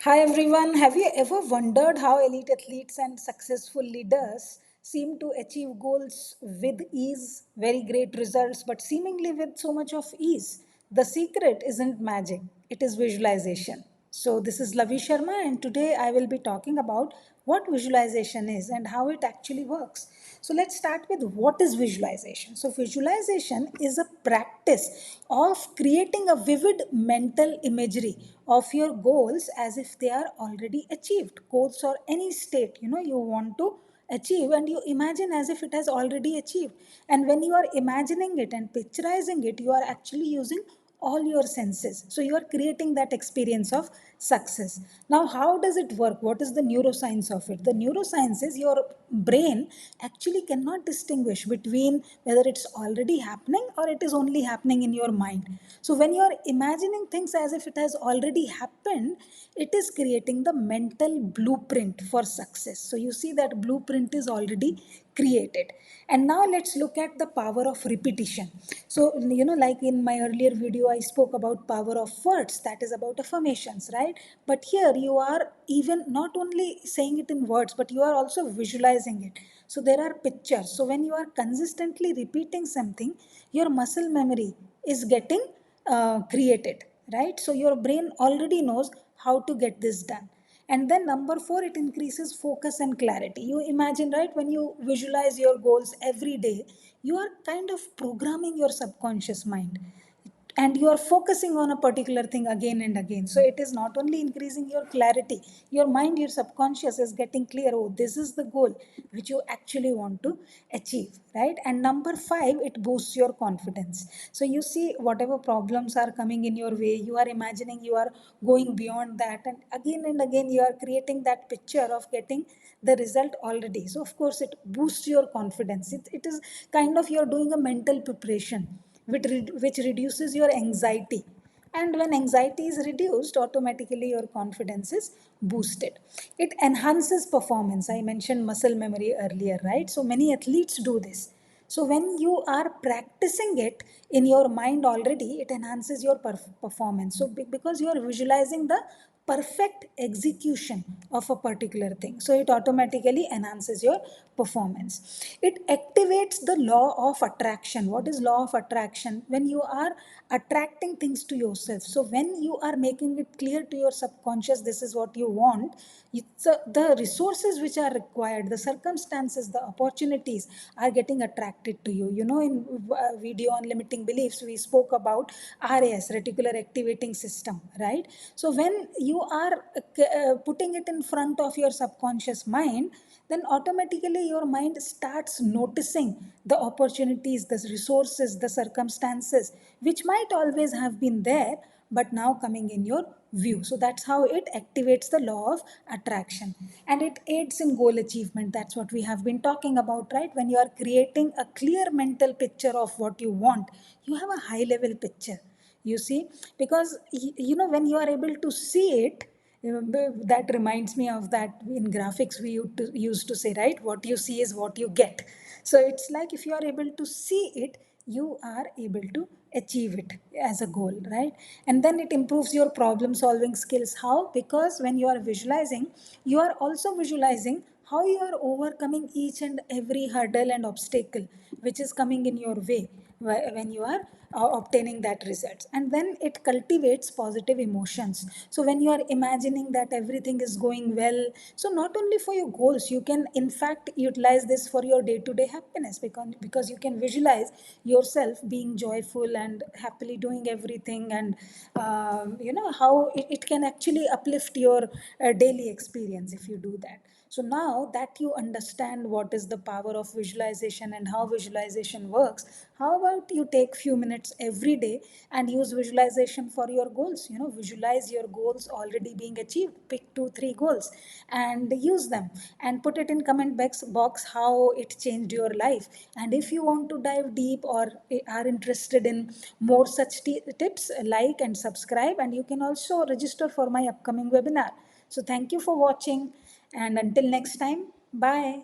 Hi everyone, have you ever wondered how elite athletes and successful leaders seem to achieve goals with ease, very great results, but seemingly with so much of ease? The secret isn't magic, it is visualization. So, this is Lavi Sharma, and today I will be talking about what visualization is and how it actually works. So, let's start with what is visualization. So, visualization is a practice of creating a vivid mental imagery of your goals as if they are already achieved. Goals or any state you want to achieve, and you imagine as if it has already achieved. And when you are imagining it and picturizing it, you are actually using all your senses, so you are creating that experience of success. Now, how does it work? What is the neuroscience of it? The neuroscience is your brain actually cannot distinguish between whether it's already happening or it is only happening in your mind. So when you are imagining things as if it has already happened, it is creating the mental blueprint for success. So you see that blueprint is already created. And now let's look at the power of repetition. So like in my earlier video I spoke about power of words, that is about affirmations, right? But here you are even not only saying it in words, but you are also visualizing it. So there are pictures. So when you are consistently repeating something, your muscle memory is getting created, right? So your brain already knows how to get this done. And then number four, it increases focus and clarity. You imagine, right, when you visualize your goals every day, you are kind of programming your subconscious mind, and you are focusing on a particular thing again and again. So it is not only increasing your clarity, your mind, your subconscious is getting clear. Oh, this is the goal which you actually want to achieve, right? And number five, it boosts your confidence. So you see, whatever problems are coming in your way, you are imagining you are going beyond that, and again you are creating that picture of getting the result already. So of course it boosts your confidence. It is kind of you're doing a mental preparation which reduces your anxiety. And when anxiety is reduced, automatically your confidence is boosted. It enhances performance. I mentioned muscle memory earlier, right? So many athletes do this. So when you are practicing it in your mind already, it enhances your performance. So because you are visualizing the perfect execution of a particular thing, so it automatically enhances your performance. It activates the law of attraction. What is law of attraction? When you are attracting things to yourself, so when you are making it clear to your subconscious this is what you want, the resources which are required, the circumstances, the opportunities are getting attracted to you. In video on limiting beliefs we spoke about RAS, reticular activating system, right? So when you are putting it in front of your subconscious mind, then automatically your mind starts noticing the opportunities, the resources, the circumstances which might always have been there but now coming in your view. So that's how it activates the law of attraction, and it aids in goal achievement. That's what we have been talking about, right? When you are creating a clear mental picture of what you want, you have a high level picture, you see, because when you are able to see it, that reminds me of that in graphics we used to say, right, what you see is what you get. So it's like if you are able to see it, you are able to achieve it as a goal, right? And then it improves your problem solving skills. How? Because when you are visualizing, you are also visualizing how you are overcoming each and every hurdle and obstacle which is coming in your way when you are obtaining that results. And then it cultivates positive emotions. So when you are imagining that everything is going well, so not only for your goals, you can in fact utilize this for your day to day happiness, because you can visualize yourself being joyful and happily doing everything. And how it can actually uplift your daily experience if you do that. So now that you understand what is the power of visualization and how visualization works, how about you take few minutes every day and use visualization for your goals? Visualize your goals already being achieved. Pick 2 3 goals and use them, and put it in comment box how it changed your life. And if you want to dive deep or are interested in more such tips, like and subscribe, and you can also register for my upcoming webinar. So thank you for watching, and until next time, bye.